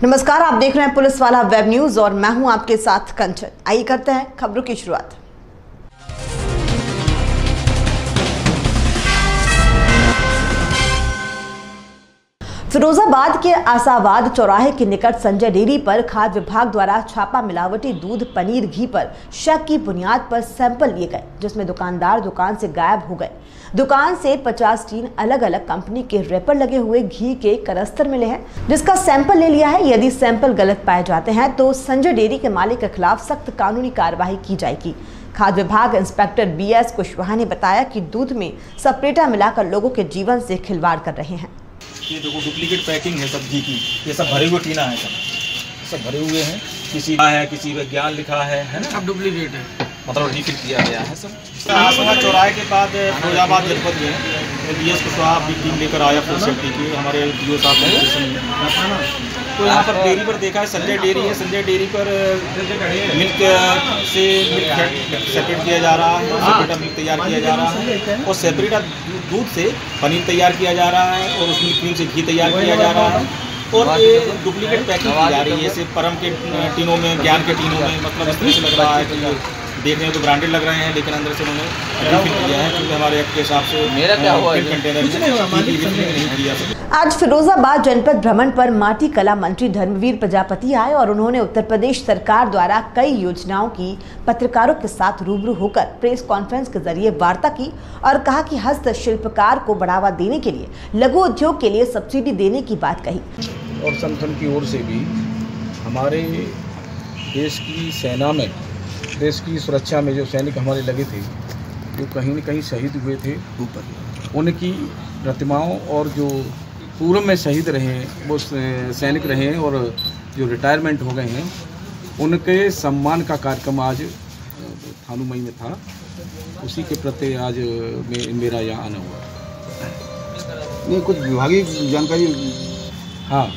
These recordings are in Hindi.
नमस्कार, आप देख रहे हैं पुलिस वाला वेब न्यूज और मैं हूं आपके साथ कंचन। आइए करते हैं खबरों की शुरुआत। फिरोजाबाद के आसाबाद चौराहे के निकट संजय डेयरी पर खाद्य विभाग द्वारा छापा मिलावटी दूध, पनीर, घी पर शक की बुनियाद पर सैंपल लिए गए, जिसमें दुकानदार दुकान से गायब हो गए। दुकान से 50 टीन अलग अलग कंपनी के रैपर लगे हुए घी के कनस्तर मिले हैं, जिसका सैंपल ले लिया है। यदि सैंपल गलत पाए जाते हैं तो संजय डेयरी के मालिक के खिलाफ सख्त कानूनी कार्रवाई की जाएगी। खाद्य विभाग इंस्पेक्टर BS कुशवाहा ने बताया कि दूध में सपरेटा मिलाकर लोगों के जीवन से खिलवाड़ कर रहे हैं। ये देखो डुप्लीकेट पैकिंग है सब्जी की, ये सब भरे हुए टीना है, सब भरे हुए हैं। किसी का है, किसी पे ज्ञान लिखा है ना, सब डुप्लीकेट है, मतलब रिफिल किया गया है सब। आसपास चौराहे के बाद फिरोजाबाद जनपद में BS कुशवाहा अपनी टीम लेकर आया फूड सेफ्टी की, हमारे DO साहब ने। तो यहाँ पर डेयरी पर देखा है, संजय डेयरी है। संजय डेयरी पर मिल्क से मिल्क सेपरेट किया जा रहा है, सेपरेटा मिल्क तैयार किया जा रहा है, और सेपरेटा दूध से पनीर तैयार किया जा रहा है, और उसमें क्रीम से घी तैयार किया जा रहा है। और ये डुप्लीकेट पैकिंग की जा रही है, जैसे परम के टीनों में, ज्ञान के टीनों में, मतलब इस तरह से लग रहा है कि देखने में तो ब्रांडेड लग रहे हैं, लेकिन अंदर से उन्होंने रिफिल किया है, क्योंकि हमारे एक्ट के हिसाब से मेरा क्या हुआ कंटेनर नहीं किया। आज फिरोजाबाद जनपद भ्रमण पर माटी कला मंत्री धर्मवीर प्रजापति आए और उन्होंने उत्तर प्रदेश सरकार द्वारा कई योजनाओं की पत्रकारों के साथ रूबरू होकर प्रेस कॉन्फ्रेंस के जरिए वार्ता की और कहा कि हस्तशिल्पकार को बढ़ावा देने के लिए, लघु उद्योग के लिए सब्सिडी देने की बात कही। और संगठन की ओर से भी हमारे देश की सेना में, देश की सुरक्षा में जो सैनिक हमारे लगे थे, जो कहीं न कहीं शहीद हुए थे, उनकी प्रतिमाओं और जो पूर्व में शहीद रहे वो सैनिक रहे और जो रिटायरमेंट हो गए हैं, उनके सम्मान का कार्यक्रम आज थानुमई में था। उसी के प्रति आज मेरा यहाँ आना हुआ। नहीं, कुछ विभागीय जानकारी। हाँ,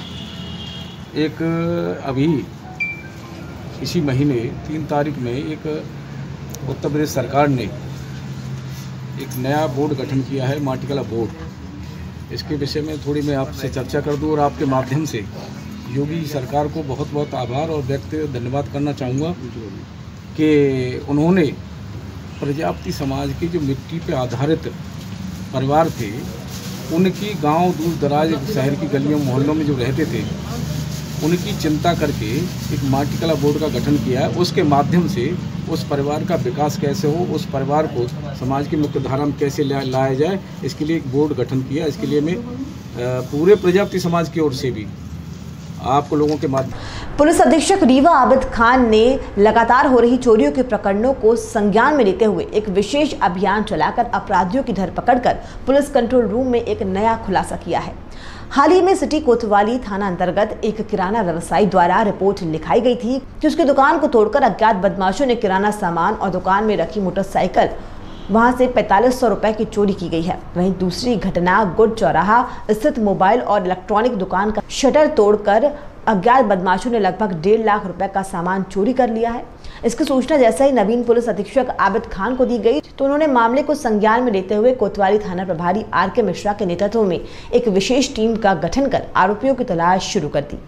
एक अभी इसी महीने 3 तारीख में एक उत्तर प्रदेश सरकार ने एक नया बोर्ड गठन किया है, माटी कला बोर्ड। इसके विषय में थोड़ी मैं आपसे चर्चा कर दूं और आपके माध्यम से योगी सरकार को बहुत बहुत आभार और व्यक्तिगत धन्यवाद करना चाहूँगा कि उन्होंने प्रजापति समाज के जो मिट्टी पे आधारित परिवार थे, उनकी गांव दूर दराज शहर की गलियों मोहल्लों में जो रहते थे, उनकी चिंता करके एक माटी कला बोर्ड का गठन किया है। उसके माध्यम से उस परिवार का विकास कैसे हो, उस परिवार को समाज की मुख्य धारा में कैसे लाया जाए, इसके लिए एक बोर्ड गठन किया। इसके लिए मैं पूरे प्रजापति समाज की ओर से भी आपको लोगों के माध्यम। पुलिस अधीक्षक रीवा आबिद खान ने लगातार हो रही चोरियों के प्रकरणों को संज्ञान में लेते हुए एक विशेष अभियान चलाकर अपराधियों की धरपकड़ कर पुलिस कंट्रोल रूम में एक नया खुलासा किया है। हाल ही में सिटी कोतवाली थाना अंतर्गत एक किराना व्यवसायी द्वारा रिपोर्ट लिखाई गई थी कि उसकी दुकान को तोड़कर अज्ञात बदमाशों ने किराना सामान और दुकान में रखी मोटरसाइकिल वहां से 4500 रुपए की चोरी की गई है। वहीं दूसरी घटना गुड चौराहा स्थित मोबाइल और इलेक्ट्रॉनिक दुकान का शटर तोड़कर अज्ञात बदमाशों ने लगभग 1.5 लाख रुपए का सामान चोरी कर लिया है। इसकी सूचना जैसे ही नवीन पुलिस अधीक्षक आबिद खान को दी गई तो उन्होंने मामले को संज्ञान में लेते हुए कोतवाली थाना प्रभारी RK मिश्रा के नेतृत्व में एक विशेष टीम का गठन कर आरोपियों की तलाश शुरू कर दी।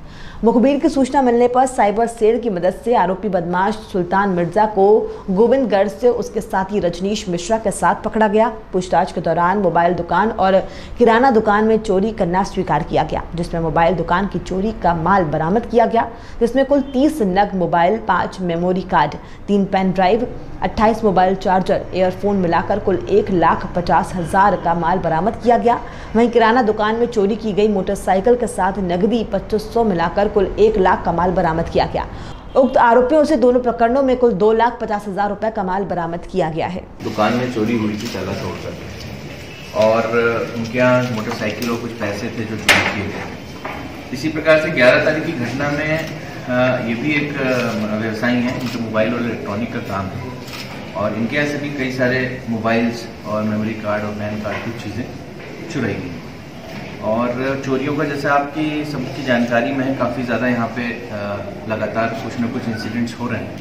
मुखबिर की सूचना मिलने पर साइबर सेल की मदद से आरोपी बदमाश सुल्तान मिर्जा को गोविंदगढ़ से उसके साथी रजनीश मिश्रा के साथ पकड़ा गया। पूछताछ के दौरान मोबाइल दुकान और किराना दुकान में चोरी करना स्वीकार किया गया, जिसमें मोबाइल दुकान की चोरी का माल बरामद किया गया, जिसमें कुल 30 नग mobile, 5 memory card, 3 pen drive, 28 mobile charger, earphone मिलाकर कुल 1,50,000 का माल बरामद किया गया। वहीं किराना दुकान में चोरी की गई मोटरसाइकिल के साथ नकदी 2500 मिलाकर कुल 1 लाख का माल बरामद किया गया। उक्त आरोपियों से दोनों प्रकरणों में कुल 2,50,000 रुपए का माल बरामद किया गया है। दुकान में चोरी हुई थी ताला तोड़कर, और उनके यहाँ मोटरसाइकिल और कुछ पैसे थे जो चोरी किए गए। इसी प्रकार से 11 तारीख की घटना में ये भी एक व्यवसायी हैं, इनके मोबाइल और इलेक्ट्रॉनिक का काम है, और इनके यहाँ से भी कई सारे मोबाइल्स और मेमोरी कार्ड और पैन कार्ड कुछ चीज़ें चुराई गई। और चोरियों का जैसे आपकी सबकी जानकारी में है, काफ़ी ज़्यादा यहाँ पे लगातार कुछ न कुछ इंसिडेंट्स हो रहे हैं।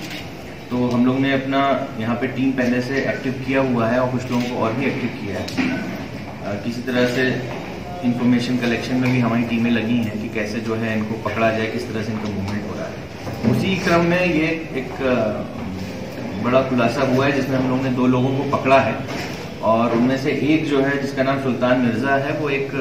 तो हम लोग ने अपना यहाँ पे टीम पहले से एक्टिव किया हुआ है और कुछ लोगों को और भी एक्टिव किया है। किसी तरह से इंफॉर्मेशन कलेक्शन में भी हमारी टीमें लगी हैं कि कैसे जो है इनको पकड़ा जाए, किस तरह से इनका मूवमेंट हो रहा है। उसी क्रम में ये एक बड़ा खुलासा हुआ है जिसमें हम लोगों ने 2 लोगों को पकड़ा है और उनमें से एक जो है जिसका नाम सुल्तान मिर्जा है वो एक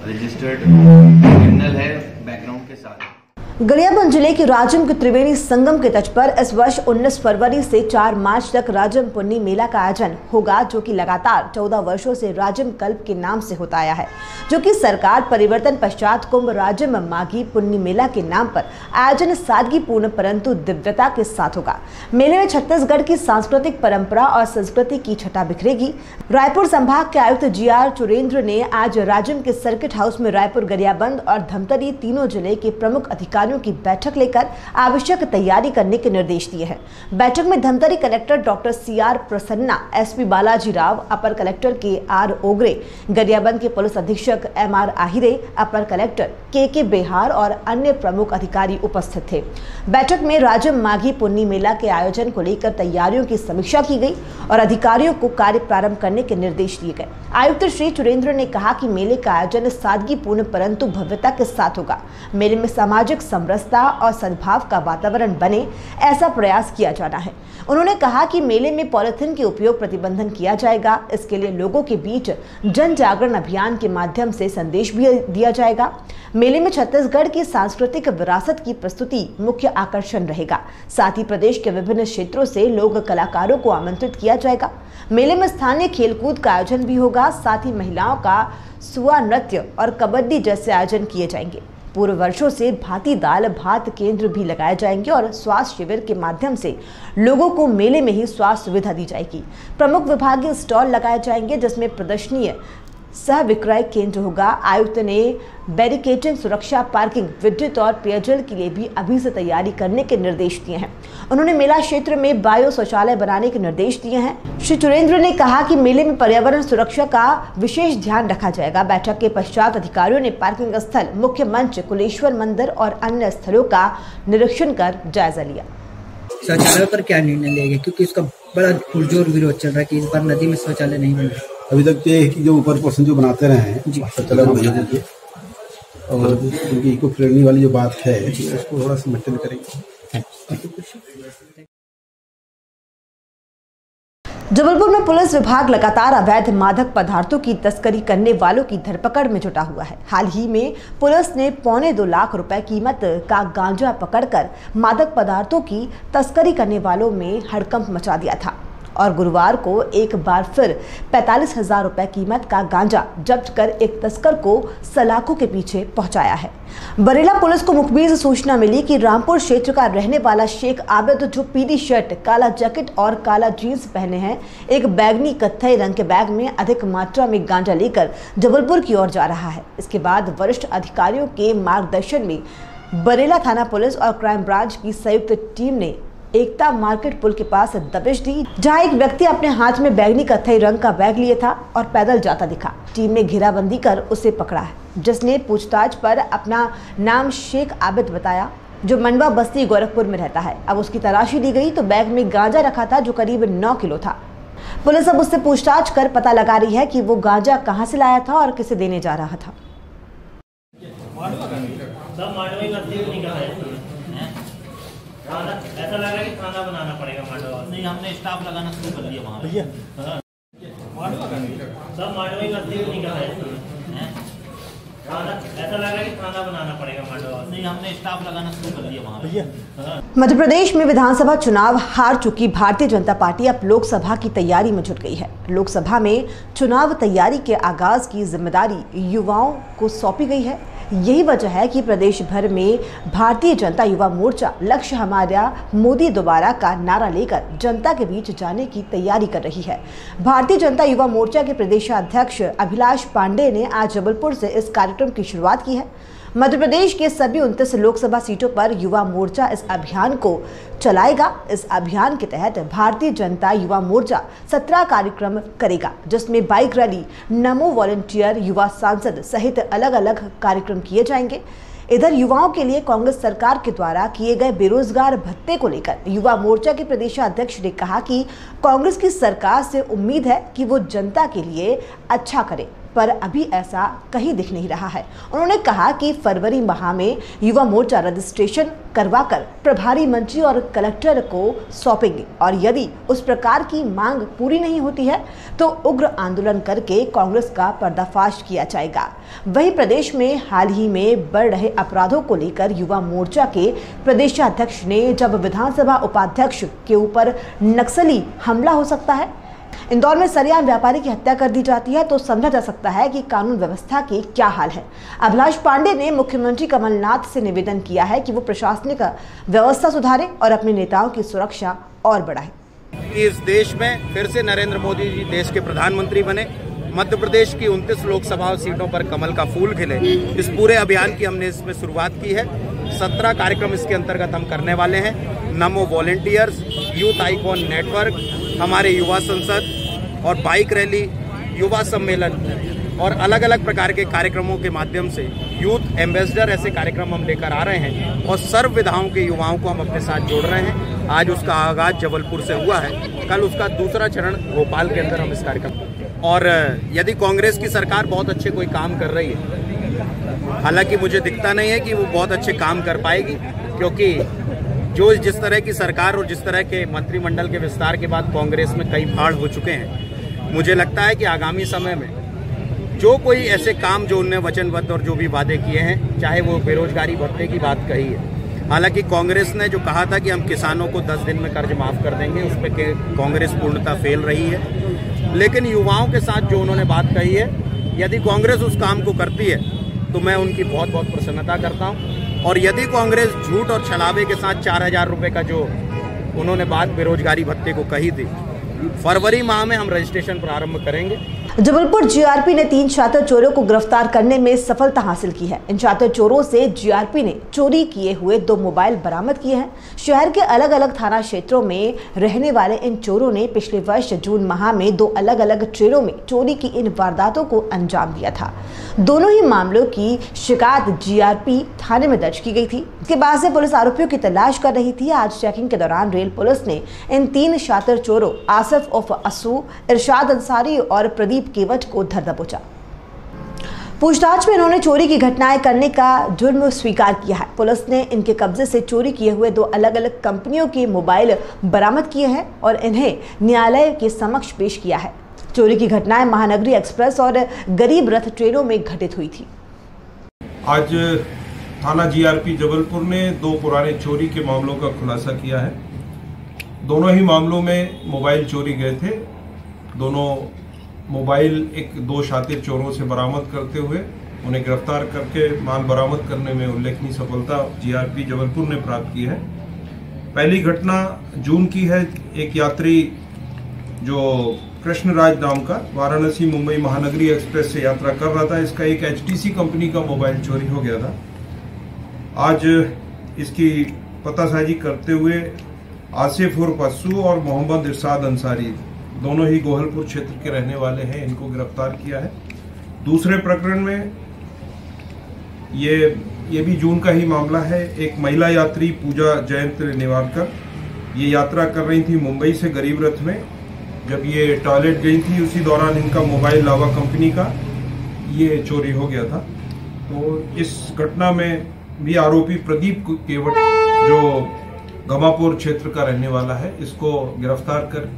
रजिस्टर्ड क्रिमिनल है बैकग्राउंड के साथ। गरियाबंद जिले के राजम के त्रिवेणी संगम के तट पर इस वर्ष 19 फरवरी से 4 मार्च तक राजम पुन्नी मेला का आयोजन होगा, जो कि लगातार 14 वर्षों से राजम कल्प के नाम से होता आया है, जो कि सरकार परिवर्तन पश्चात कुंभ राजम माघी पुन्नी मेला के नाम पर आयोजन सादगीपूर्ण परंतु दिव्यता के साथ होगा। मेले में छत्तीसगढ़ की सांस्कृतिक परंपरा और संस्कृति की छटा बिखरेगी। रायपुर संभाग के आयुक्त GR चुरेंद्र ने आज राजम के सर्किट हाउस में रायपुर, गरियाबंद और धमतरी तीनों जिले के प्रमुख अधिकारियों की बैठक लेकर आवश्यक तैयारी करने के निर्देश दिए हैं। बैठक में Dhamtari collector doctor CR Prasanna, SP Balaji Rao, अपर कलेक्टर KR ओगरे, गरियाबंद के पुलिस अधीक्षक MR आहिरे, अपर कलेक्टर KK बेहार और अन्य प्रमुख अधिकारी उपस्थित थे। बैठक में राजम माघी पुन्नी मेला के आयोजन को लेकर तैयारियों की समीक्षा की गई और अधिकारियों को कार्य प्रारंभ करने के निर्देश दिए गए। आयुक्त श्री चुरेंद्र ने कहा कि मेले का आयोजन सादगीपूर्ण परंतु भव्यता के साथ होगा। मेले में सामाजिक समरसता और सद्भाव का वातावरण बने, ऐसा प्रयास किया जाना है। उन्होंने कहा कि मेले में पॉलिथीन के उपयोग प्रतिबंधन किया जाएगा। इसके लिए लोगों के बीच जन जागरण अभियान के माध्यम से संदेश भी दिया जाएगा। मेले में छत्तीसगढ़ की सांस्कृतिक विरासत की प्रस्तुति मुख्य आकर्षण रहेगा। साथ ही प्रदेश के विभिन्न क्षेत्रों से लोक कलाकारों को आमंत्रित किया जाएगा। मेले में स्थानीय खेलकूद का आयोजन भी होगा। साथ ही महिलाओं का सुआ नृत्य और कबड्डी जैसे आयोजन किए जाएंगे। पूर्व वर्षों से भांति दाल भात केंद्र भी लगाए जाएंगे और स्वास्थ्य शिविर के माध्यम से लोगों को मेले में ही स्वास्थ्य सुविधा दी जाएगी। प्रमुख विभागीय स्टॉल लगाए जाएंगे जिसमें प्रदर्शनीय सह विक्रय केंद्र होगा। आयुक्त ने बैरिकेडिंग, सुरक्षा, पार्किंग, विद्युत और पेयजल के लिए भी अभी से तैयारी करने के निर्देश दिए हैं। उन्होंने मेला क्षेत्र में बायो शौचालय बनाने के निर्देश दिए हैं। श्री चुरेंद्र ने कहा कि मेले में पर्यावरण सुरक्षा का विशेष ध्यान रखा जाएगा। बैठक के पश्चात अधिकारियों ने पार्किंग स्थल, मुख्य मंच, कुलेश्वर मंदिर और अन्य स्थलों का निरीक्षण कर जायजा लिया। शौचालय पर क्या निर्णय लिया, क्योंकि इसका बड़ा पुरजोर विरोध चल रहा है कि इस बार नदी में शौचालय नहीं बन रहा। अभी तक ये है कि जो ऊपर पोर्शन जो बनाते रहे हैं शौचालय बनाने और उनकी इको फ्रेंडली वाली जो बात है उसको थोड़ा सा मेंटेन करेंगे। जबलपुर में पुलिस विभाग लगातार अवैध मादक पदार्थों की तस्करी करने वालों की धरपकड़ में जुटा हुआ है। हाल ही में पुलिस ने 2.25 लाख रुपए कीमत का गांजा पकड़कर मादक पदार्थों की तस्करी करने वालों में हड़कंप मचा दिया था और गुरुवार को एक बार फिर 45,000 रुपए कीमत का गांजा जब्त कर एक तस्कर को सलाखों के पीछे पहुंचाया है। बरेला पुलिस को मुखबिर से सूचना मिली कि रामपुर क्षेत्र का रहने वाला शेख आबिद, जो पीली शर्ट, काला जैकेट और काला जींस पहने हैं, एक बैगनी कत्थई रंग के बैग में अधिक मात्रा में गांजा लेकर जबलपुर की ओर जा रहा है। इसके बाद वरिष्ठ अधिकारियों के मार्गदर्शन में बरेला थाना पुलिस और क्राइम ब्रांच की संयुक्त टीम ने एकता मार्केट पुल के पास दबिश दी, जहां एक व्यक्ति अपने हाथ में बैगनी कत्थई रंग का बैग लिए था और पैदल जाता दिखा। टीम ने घेराबंदी कर उसे पकड़ा है, जिसने पूछताछ पर अपना नाम शेख आबिद बताया, जो मंडवा बस्ती गोरखपुर में रहता है। अब उसकी तलाशी ली गई तो बैग में गांजा रखा था जो करीब 9 किलो था। पुलिस अब उससे पूछताछ कर पता लगा रही है कि वो गांजा कहां से लाया था और किसे देने जा रहा था। ऐसा लग रहा है कि खाना बनाना पड़ेगा मांडवा। नहीं, हमने स्टाफ लगाना शुरू कर दिया वहाँ पे। सब मांडवा ही नजदीक निकल है। ऐसा लग रहा है कि खाना बनाना पड़ेगा मांडवा। नहीं, हमने स्टाफ लगाना शुरू कर दिया वहाँ पे। मध्य प्रदेश में विधानसभा चुनाव हार चुकी भारतीय जनता पार्टी अब लोकसभा की तैयारी में जुट गई है। लोकसभा में चुनाव तैयारी के आगाज की जिम्मेदारी युवाओं को सौंपी गई है। यही वजह है कि प्रदेश भर में भारतीय जनता युवा मोर्चा लक्ष्य हमारा मोदी दोबारा का नारा लेकर जनता के बीच जाने की तैयारी कर रही है। भारतीय जनता युवा मोर्चा के प्रदेशाध्यक्ष अभिलाष पांडे ने आज जबलपुर से इस कार्यक्रम की शुरुआत की है। मध्य प्रदेश के सभी 29 लोकसभा सीटों पर युवा मोर्चा इस अभियान को चलाएगा। इस अभियान के तहत भारतीय जनता युवा मोर्चा 17 कार्यक्रम करेगा, जिसमें बाइक रैली, नमो वॉलंटियर, युवा सांसद सहित अलग अलग कार्यक्रम किए जाएंगे। इधर युवाओं के लिए कांग्रेस सरकार के द्वारा किए गए बेरोजगार भत्ते को लेकर युवा मोर्चा के प्रदेशाध्यक्ष ने कहा कि कांग्रेस की सरकार से उम्मीद है कि वो जनता के लिए अच्छा करे, पर अभी ऐसा कहीं दिख नहीं रहा है। उन्होंने कहा कि फरवरी माह में युवा मोर्चा रजिस्ट्रेशन करवाकर प्रभारी मंत्री और कलेक्टर को सौंपेंगे और यदि उस प्रकार की मांग पूरी नहीं होती है तो उग्र आंदोलन करके कांग्रेस का पर्दाफाश किया जाएगा। वहीं प्रदेश में हाल ही में बढ़ रहे अपराधों को लेकर युवा मोर्चा के प्रदेशाध्यक्ष ने जब विधानसभा उपाध्यक्ष के ऊपर नक्सली हमला हो सकता है, इंदौर में सरेआम व्यापारी की हत्या कर दी जाती है तो समझा जा सकता है कि कानून व्यवस्था की क्या हाल है। अभिलाष पांडे ने मुख्यमंत्री कमलनाथ से निवेदन किया है कि वो प्रशासनिक व्यवस्था सुधारे और अपने नेताओं की सुरक्षा और बढ़ाए। इस देश में फिर से नरेंद्र मोदी जी देश के प्रधानमंत्री बने, मध्य प्रदेश की 29 लोकसभा सीटों पर कमल का फूल खिले। इस पूरे अभियान की हमने इसमें शुरुआत की है। 17 कार्यक्रम इसके अंतर्गत हम करने वाले हैं। नमो वॉलेंटियर्स, यूथ आइकॉन नेटवर्क, हमारे युवा संसद और बाइक रैली, युवा सम्मेलन और अलग अलग प्रकार के कार्यक्रमों के माध्यम से यूथ एम्बेसडर ऐसे कार्यक्रम हम लेकर आ रहे हैं और सर्व विधाओं के युवाओं को हम अपने साथ जोड़ रहे हैं। आज उसका आगाज जबलपुर से हुआ है, कल उसका दूसरा चरण भोपाल के अंदर हम इस कार्यक्रम। और यदि कांग्रेस की सरकार बहुत अच्छे कोई काम कर रही है, हालांकि मुझे दिखता नहीं है कि वो बहुत अच्छे काम कर पाएगी, क्योंकि जो जिस तरह की सरकार और जिस तरह के मंत्रिमंडल के विस्तार के बाद कांग्रेस में कई फाड़ हो चुके हैं, मुझे लगता है कि आगामी समय में जो कोई ऐसे काम जो उन्होंने वचनबद्ध और जो भी वादे किए हैं, चाहे वो बेरोजगारी भत्ते की बात कही है, हालांकि कांग्रेस ने जो कहा था कि हम किसानों को 10 दिन में कर्ज माफ कर देंगे, उस पर कांग्रेस पूर्णतः फेल रही है। लेकिन युवाओं के साथ जो उन्होंने बात कही है, यदि कांग्रेस उस काम को करती है तो मैं उनकी बहुत बहुत प्रसन्नता करता हूँ। और यदि कांग्रेस झूठ और छलावे के साथ 4000 रुपये का जो उन्होंने बात बेरोजगारी भत्ते को कही थी, फरवरी माह में हम रजिस्ट्रेशन प्रारंभ करेंगे। जबलपुर जीआरपी ने 3 छात्र चोरों को गिरफ्तार करने में सफलता हासिल की है। इन छात्र चोरों से जीआरपी ने चोरी किए हुए 2 मोबाइल बरामद किए हैं। शहर के अलग अलग थाना क्षेत्रों में रहने वाले इन चोरों ने पिछले वर्ष जून माह में 2 अलग अलग ट्रेनों में चोरी की इन वारदातों को अंजाम दिया था। दोनों ही मामलों की शिकायत जीआरपी थाने में दर्ज की गई थी। इसके बाद से पुलिस आरोपियों की तलाश कर रही थी। आज चेकिंग के दौरान रेल पुलिस ने इन 3 छात्र चोरों आसिफ उर्फ असू, इरशाद अंसारी और प्रदीप केवट को धर दबोचा। पूछताछ में इन्होंने चोरी की घटनाएं करने का जुर्म स्वीकार किया है। पुलिस ने इनके कब्जे से चोरी किए हुए 2 अलग अलग कंपनियों के मोबाइल बरामद किए हैं और इन्हें न्यायालय के समक्ष पेश किया है। चोरी की घटनाएं महानगरी एक्सप्रेस और गरीब रथ ट्रेनों में घटित हुई थी। आज थाना जीआरपी जबलपुर ने 2 पुराने चोरी के मामलों का खुलासा किया है। दोनों ही मामलों में मोबाइल चोरी गए थे। दोनों मोबाइल 2 शातिर चोरों से बरामद करते हुए उन्हें गिरफ्तार करके माल बरामद करने में उल्लेखनीय सफलता जीआरपी जबलपुर ने प्राप्त की है। पहली घटना जून की है। एक यात्री जो कृष्णराज नाम का वाराणसी मुंबई महानगरी एक्सप्रेस से यात्रा कर रहा था, इसका एक एचटीसी कंपनी का मोबाइल चोरी हो गया था। आज इसकी पतासाजी करते हुए आसिफ उर्फ अस्सू और मोहम्मद इरशाद अंसारी, दोनों ही गोहलपुर क्षेत्र के रहने वाले हैं, इनको गिरफ्तार किया है। दूसरे प्रकरण में ये भी जून का ही मामला है। एक महिला यात्री पूजा जयंत निवारकर ये यात्रा कर रही थी मुंबई से गरीब रथ में। जब ये टॉयलेट गई थी उसी दौरान इनका मोबाइल लावा कंपनी का ये चोरी हो गया था। तो इस घटना में भी आरोपी प्रदीप केवट जो गमापुर क्षेत्र का रहने वाला है, इसको गिरफ्तार कर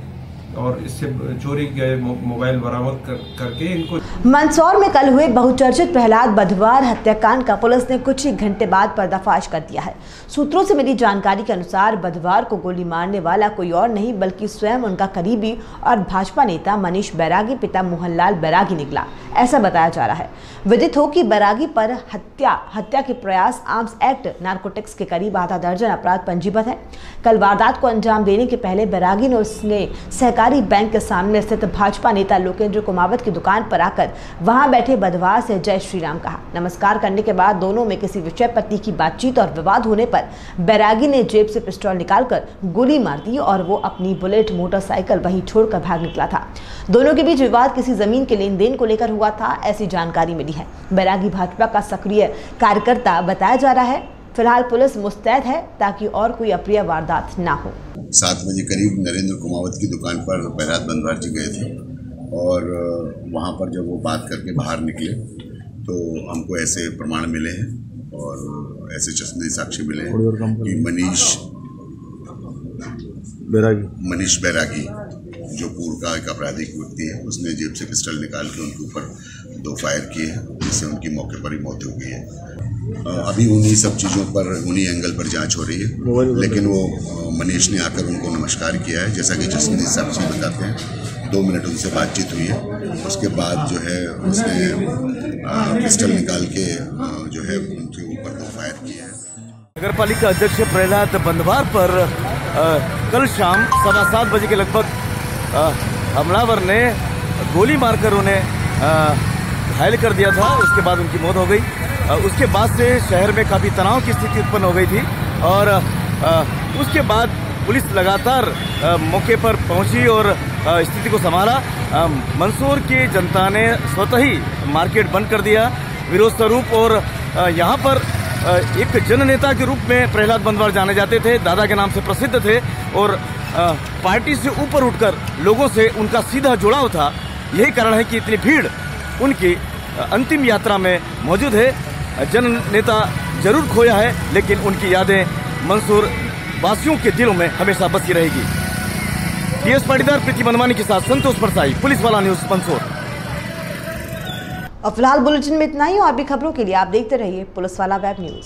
और इससे चोरी गए मोबाइल बरामद करके इनको। मंदसौर में कल हुए बहुचर्चित प्रहलाद बधवार हत्याकांड का पुलिस ने कुछ ही घंटे बाद पर्दाफाश कर दिया है। सूत्रों से मिली जानकारी के अनुसार बधवार को गोली मारने वाला कोई और नहीं बल्कि स्वयं उनका करीबी और भाजपा नेता मनीष बैरागी पिता मोहनलाल बैरागी निकला, ऐसा बताया जा रहा है। विदित हो कि बैरागी पर हत्या के प्रयास, आर्म्स एक्ट, नारकोटिक्स के करीब आधा दर्जन अपराध पंजीबद्ध है। कल वारदात को अंजाम देने के पहले बैरागी ने उसने सहकारी बैंक के सामने स्थित भाजपा नेता लोकेंद्र कुमावत की दुकान पर आकर वहां बैठे बधवार से जय श्री राम कहा। नमस्कार करने के बाद दोनों में किसी विषय पर तीखी बातचीत और विवाद होने पर बैरागी ने जेब से पिस्तौल निकालकर गोली मार दी और वो अपनी बुलेट मोटरसाइकिल वहीं छोड़कर भाग निकला था। दोनों के बीच विवाद किसी जमीन के लेन देन को लेकर हुआ था, ऐसी जानकारी मिली है। बैरागी भाजपा का सक्रिय कार्यकर्ता बताया जा रहा है। फिलहाल पुलिस मुस्तैद है ताकि और कोई अप्रिय वारदात ना हो। 7 बजे करीब नरेंद्र कुमावत की दुकान पर प्रहलाद बंदवार जी गए थे और वहाँ पर जब वो बात करके बाहर निकले तो हमको ऐसे प्रमाण मिले हैं और ऐसे चश्मदीद साक्ष्य मिले हैं कि मनीष बैरागी जो पूर्व का एक आपराधिक व्यक्ति है, उसने जेब से पिस्टल निकाल के उनके ऊपर 2 फायर किए हैं, जिससे उनकी मौके पर ही मौत हो गई है। अभी उन्हीं सब चीज़ों पर, उन्हीं एंगल पर जांच हो रही है, लेकिन वो मनीष ने आकर उनको नमस्कार किया है, जैसा कि चश्मदीद साक्ष्य बताते हैं। 2 मिनट उनसे बातचीत हुई है, उसके बाद जो है उसने पिस्टल निकाल के जो है उनके ऊपर 2 फायर किए हैं। नगर पालिका अध्यक्ष प्रहलाद बंधवार पर कल शाम 7:15 बजे के लगभग हमलावर ने गोली मारकर उन्हें घायल कर दिया था। उसके बाद उनकी मौत हो गई। उसके बाद से शहर में काफ़ी तनाव की स्थिति उत्पन्न हो गई थी और उसके बाद पुलिस लगातार मौके पर पहुंची और स्थिति को संभाला। मंदसौर की जनता ने स्वतः ही मार्केट बंद कर दिया विरोध स्वरूप और यहाँ पर एक जननेता के रूप में प्रहलाद बंधवार जाने जाते थे, दादा के नाम से प्रसिद्ध थे और पार्टी से ऊपर उठकर लोगों से उनका सीधा जुड़ाव था। यही कारण है कि इतनी भीड़ उनकी अंतिम यात्रा में मौजूद है। जननेता जरूर खोया है, लेकिन उनकी यादें मंदसौर वासियों के दिलों में हमेशा बसी रहेगी। टीएस पाटीदार, प्रीति मनवानी के साथ संतोष परसाई, पुलिस वाला न्यूज मंदसौर। और फिलहाल बुलेटिन में इतना ही। और भी खबरों के लिए आप देखते रहिए पुलिस वाला वेब न्यूज।